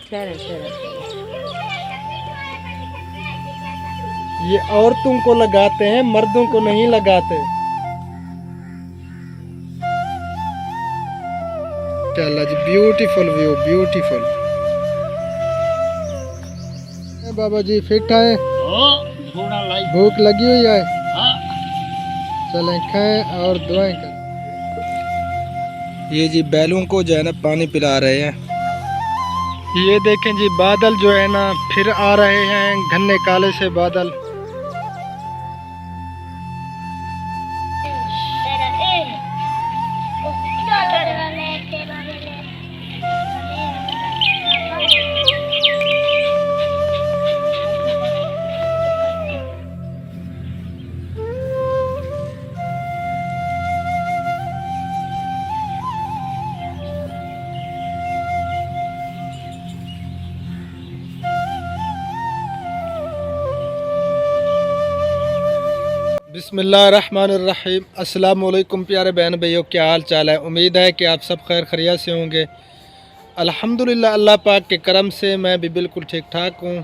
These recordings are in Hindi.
ठहरे ठहरे ठहरे। ये औरतों को लगाते हैं, मर्दों को नहीं लगाते। चला जी, ब्यूटीफुल व्यू, ब्यूटीफुल। बाबा जी फिट है? भूख लगी हुई है? चलें खाएं और दुआएं करें। ये जी बैलों को जो है ना पानी पिला रहे हैं। ये देखें जी, बादल जो है ना फिर आ रहे हैं, घने काले से बादल। बिस्मिल्लाहिर्रहमानिर्रहीम। अस्सलाम वालेकुम प्यारे बहन भाइयों, क्या हाल चाल है? उम्मीद है कि आप सब खैर खैरियत से होंगे। अल्हम्दुलिल्लाह, अल्लाह पाक के करम से मैं भी बिल्कुल ठीक ठाक हूँ।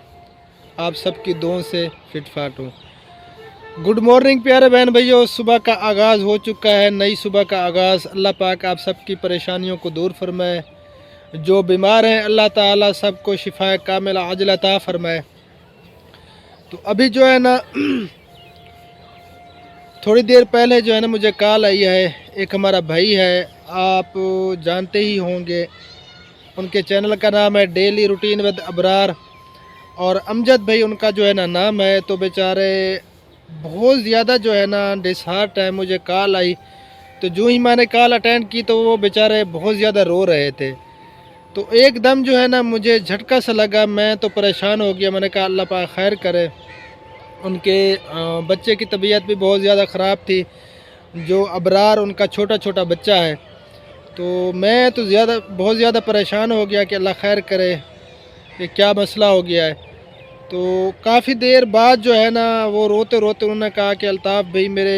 आप सबकी दुआओं से फिट फाट हूँ। गुड मॉर्निंग प्यारे बहन भाइयों, सुबह का आगाज़ हो चुका है, नई सुबह का आगाज़। अल्लाह पाक आप सबकी परेशानियों को दूर फरमाए। जो बीमार हैं अल्लाह ताला सबको शिफाए कामिल आजिल अता फरमाए। तो अभी जो है ना थोड़ी देर पहले जो है ना मुझे कॉल आई है। एक हमारा भाई है, आप जानते ही होंगे, उनके चैनल का नाम है डेली रूटीन विद अबरार, और अमजद भाई उनका जो है ना नाम है। तो बेचारे बहुत ज़्यादा जो है ना डिसहार्ट है। मुझे कॉल आई तो जो ही मैंने कॉल अटेंड की तो वो बेचारे बहुत ज़्यादा रो रहे थे। तो एकदम जो है ना मुझे झटका सा लगा, मैं तो परेशान हो गया। मैंने कहा अल्लाह पाक खैर करे। उनके बच्चे की तबीयत भी बहुत ज़्यादा ख़राब थी, जो अबरार उनका छोटा छोटा बच्चा है। तो मैं तो बहुत ज़्यादा परेशान हो गया कि अल्लाह खैर करे, ये क्या मसला हो गया है। तो काफ़ी देर बाद जो है ना वो रोते रोते उन्होंने कहा कि अल्ताफ़ भाई, मेरे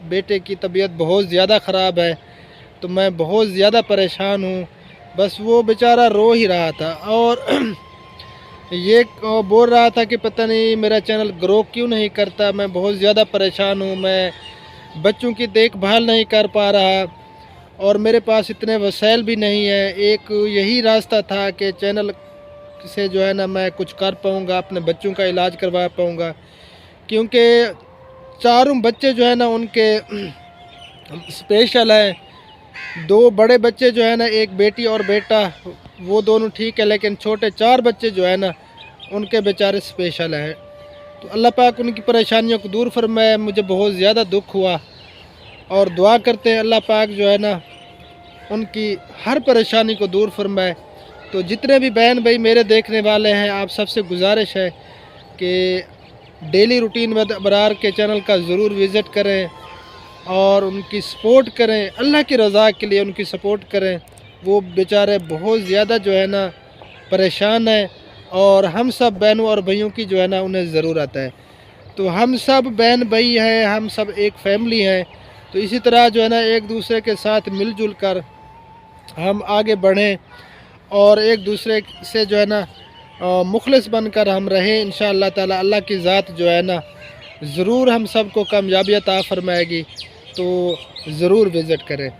बेटे की तबीयत बहुत ज़्यादा ख़राब है, तो मैं बहुत ज़्यादा परेशान हूँ। बस वो बेचारा रो ही रहा था और ये बोल रहा था कि पता नहीं मेरा चैनल ग्रो क्यों नहीं करता, मैं बहुत ज़्यादा परेशान हूँ, मैं बच्चों की देखभाल नहीं कर पा रहा और मेरे पास इतने वसाइल भी नहीं है। एक यही रास्ता था कि चैनल से जो है ना मैं कुछ कर पाऊँगा, अपने बच्चों का इलाज करवा पाऊँगा, क्योंकि चारों बच्चे जो है ना उनके स्पेशल हैं। दो बड़े बच्चे जो है ना, एक बेटी और बेटा, वो दोनों ठीक है, लेकिन छोटे 4 बच्चे जो है ना उनके बेचारे स्पेशल हैं। तो अल्लाह पाक उनकी परेशानियों को दूर फरमाए। मुझे बहुत ज़्यादा दुख हुआ और दुआ करते हैं अल्लाह पाक जो है ना उनकी हर परेशानी को दूर फरमाए। तो जितने भी बहन भाई मेरे देखने वाले हैं, आप सबसे गुजारिश है कि डेली रूटीन विद अबरार के चैनल का ज़रूर विज़िट करें और उनकी सपोर्ट करें, अल्लाह की रज़ा के लिए उनकी सपोर्ट करें। वो बेचारे बहुत ज़्यादा जो है ना परेशान है और हम सब बहनों और भाइयों की जो है ना उन्हें ज़रूरत है। तो हम सब बहन भाई हैं, हम सब एक फैमिली हैं। तो इसी तरह जो है ना एक दूसरे के साथ मिलजुल कर हम आगे बढ़ें और एक दूसरे से जो है ना मुखलिस बनकर हम रहें। इंशाअल्लाह ताला अल्लाह की ज़ात जो है ना ज़रूर हम सबको कामयाबी अता फरमाएगी। तो ज़रूर विज़िट करें।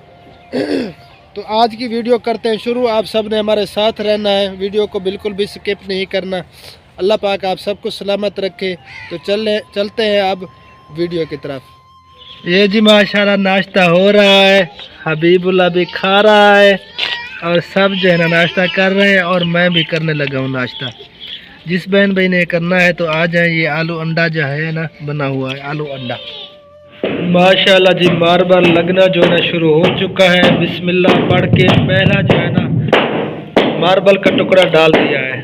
तो आज की वीडियो करते हैं शुरू। आप सब ने हमारे साथ रहना है, वीडियो को बिल्कुल भी स्किप नहीं करना। अल्लाह पाक आप सबको सलामत रखे। तो चलते हैं अब वीडियो की तरफ। ये जी माशाल्लाह नाश्ता हो रहा है, हबीबुल्लाह भी खा रहा है और सब जो है ना नाश्ता कर रहे हैं और मैं भी करने लगा हूँ नाश्ता। जिस बहन भाई ने करना है तो आ जाए। ये आलू अंडा जो है ना बना हुआ है, आलू अंडा। माशाल्लाह जी, मार्बल लगना जो है ना शुरू हो चुका है। बिस्मिल्लाह पढ़ के पहला जो है ना मार्बल का टुकड़ा डाल दिया है।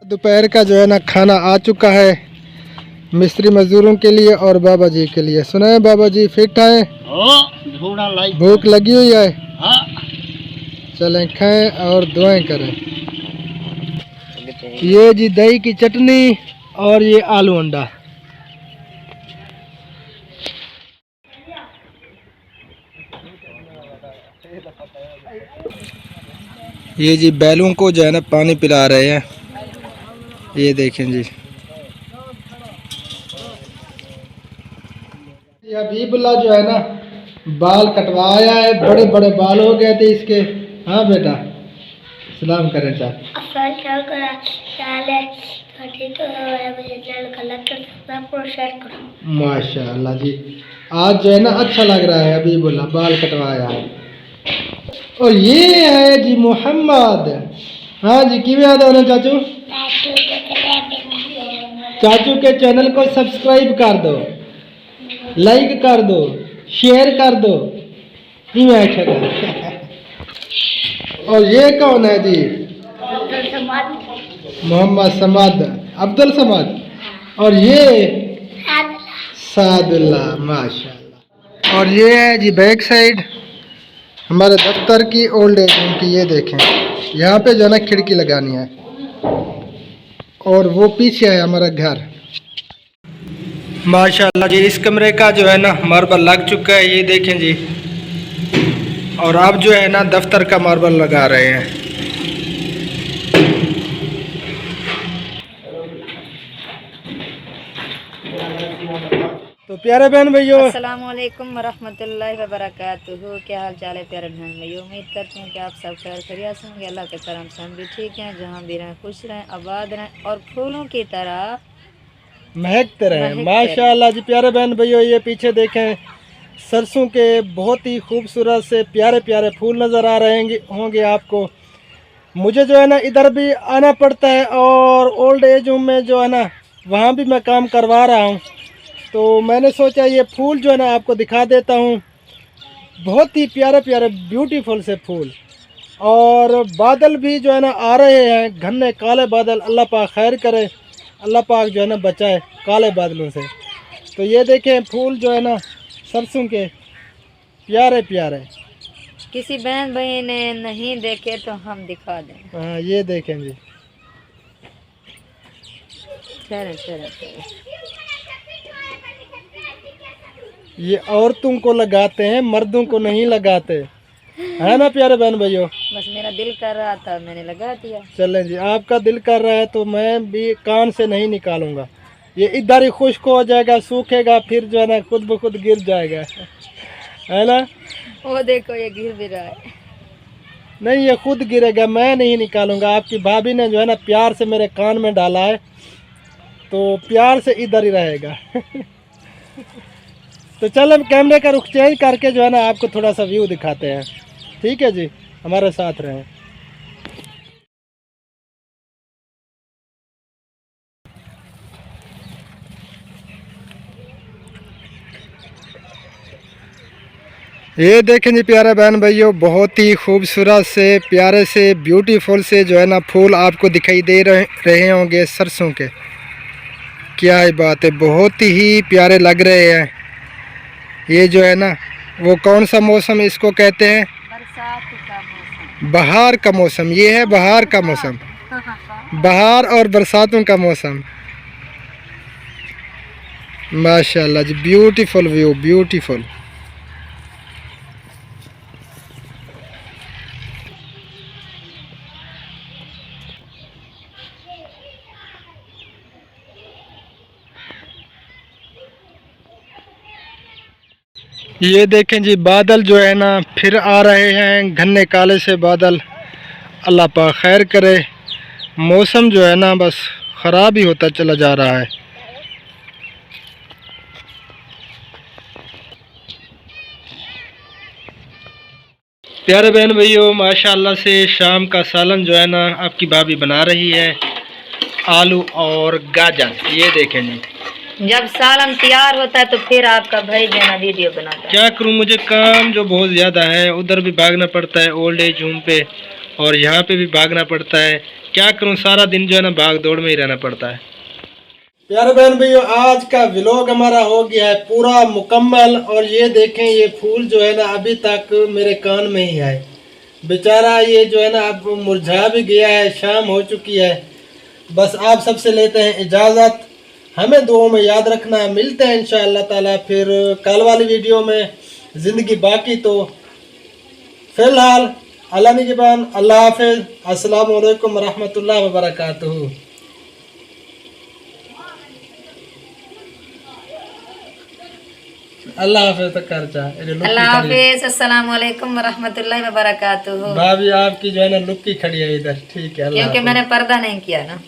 दोपहर का जो है ना खाना आ चुका है मिस्त्री मजदूरों के लिए और बाबा जी के लिए। सुना है बाबा जी फिट है? भूख लगी हुई है? चलें खाएं और दुआएं करें। ये जी दही की चटनी और ये आलू अंडा। ये जी बैलों को जो है ना पानी पिला रहे हैं, ये देखें जी। हबीबुल्ला जो है ना बाल कटवाया है, बड़े बड़े बाल हो गए थे इसके। हाँ बेटा सलाम करें चाचा। माशाल्लाह जी, आज जो है ना अच्छा लग रहा है हबीबुल्ला, बाल कटवाया है। और ये है जी मोहम्मद। हाँ जी किवें याद होना चाचू? चाचू के चैनल को सब्सक्राइब कर दो, लाइक कर दो, शेयर कर दो। और ये कौन है जी? मोहम्मद समद, अब्दुल समद। और ये सादुल्ला, माशाल्लाह। और ये है जी बैक साइड हमारे दफ्तर की, ओल्ड एज होम की। ये देखें यहाँ पे जो है ना खिड़की लगानी है। और वो पीछे है हमारा घर। माशाल्लाह जी, इस कमरे का जो है ना मार्बल लग चुका है, ये देखें जी। और अब जो है ना दफ्तर का मार्बल लगा रहे हैं। तो प्यारे बहन भाइयों, अस्सलाम वालेकुम वरहमतुल्लाहि वबरकातुहू। क्या हाल चाल है प्यारे बहन भाइयों? उम्मीद करते हैं कि आप सब खैर खैरियत से होंगे। अल्लाह के करम से हम भी ठीक हैं, जहाँ भी रहें खुश रहें, आबाद रहें और फूलों की तरह महकते रहें। माशाल्लाह जी प्यारे बहन भाइयों, ये पीछे देखें सरसों के बहुत ही खूबसूरत से प्यारे प्यारे फूल नज़र आ रहे होंगे आपको। मुझे जो है ना इधर भी आना पड़ता है और ओल्ड एज होम में जो है ना वहाँ भी मैं काम करवा रहा हूँ। तो मैंने सोचा ये फूल जो है ना आपको दिखा देता हूँ। बहुत ही प्यारे प्यारे ब्यूटीफुल से फूल। और बादल भी जो है ना आ रहे हैं, घने काले बादल। अल्लाह पाक खैर करे, अल्लाह पाक जो है ना बचाए काले बादलों से। तो ये देखें फूल जो है ना सरसों के प्यारे प्यारे। किसी बहन भाई ने नहीं देखे तो हम दिखा दें। हाँ ये देखें जी। चलें। ये औरतों को लगाते हैं, मर्दों को नहीं लगाते, है ना प्यारे बहन भाइयों? बस मेरा दिल कर रहा था, मैंने लगा दिया। चलें जी, आपका दिल कर रहा है तो मैं भी कान से नहीं निकालूंगा। ये इधर ही खुश्क हो जाएगा, सूखेगा, फिर जो है ना खुद ब खुद गिर जाएगा, है ना? वो देखो ये गिर भी रहा है। नहीं ये खुद गिरेगा, मैं नहीं निकालूंगा। आपकी भाभी ने जो है ना प्यार से मेरे कान में डाला है, तो प्यार से इधर ही रहेगा। तो चल हम कैमरे का रुख चेंज करके जो है ना आपको थोड़ा सा व्यू दिखाते हैं। ठीक है जी, हमारे साथ रहें। ये देखें जी प्यारे बहन भाइयों, बहुत ही खूबसूरत से प्यारे से ब्यूटीफुल से जो है ना फूल आपको दिखाई दे रहे होंगे सरसों के। क्या ही बात है, बहुत ही प्यारे लग रहे हैं। ये जो है ना वो कौन सा मौसम इसको कहते हैं? बरसात का मौसम, बहार का मौसम। ये है बहार का मौसम, बहार और बरसातों का मौसम। माशाल्लाह जी, ब्यूटीफुल व्यू, ब्यूटीफुल। ये देखें जी बादल जो है ना फिर आ रहे हैं, घने काले से बादल। अल्लाह पाक खैर करे। मौसम जो है ना बस ख़राब ही होता चला जा रहा है। प्यारे बहन भैयों, माशाल्लाह से शाम का सालन जो है ना आपकी भाभी बना रही है, आलू और गाजर। ये देखें जी, जब सालन तैयार होता है तो फिर आपका भाई जो है वीडियो बनाता है। क्या करूं, मुझे काम जो बहुत ज़्यादा है, उधर भी भागना पड़ता है ओल्ड एज होम पे, और यहाँ पे भी भागना पड़ता है। क्या करूं, सारा दिन जो है ना भाग दौड़ में ही रहना पड़ता है। प्यारे बहन भैया, आज का व्लॉग हमारा हो गया है पूरा मुकम्मल। और ये देखें ये फूल जो है ना अभी तक मेरे कान में ही है। बेचारा ये जो है ना अब मुरझा भी गया है, शाम हो चुकी है। बस आप सबसे लेते हैं इजाज़त, हमें दुआओं में याद रखना। मिलते हैं इंशाअल्लाह ताला फिर कल वाली वीडियो में। ज़िंदगी बाकी तो फ़िलहाल अल्लाह निगहबान, अल्लाह हाफिज, अस्सलामु अलैकुम रहमतुल्लाहि व बरकातुहू। अल्लाह हाफिज तक कर जा। अल्लाह हाफिज, अस्सलाम वालेकुम वरहमतुल्लाहि वबरकातुहू। भाभी आपकी जो है ना लुक्की खड़ी है इधर, ठीक है, अल्लाह क्योंकि हाफिज। मैंने पर्दा नहीं किया ना।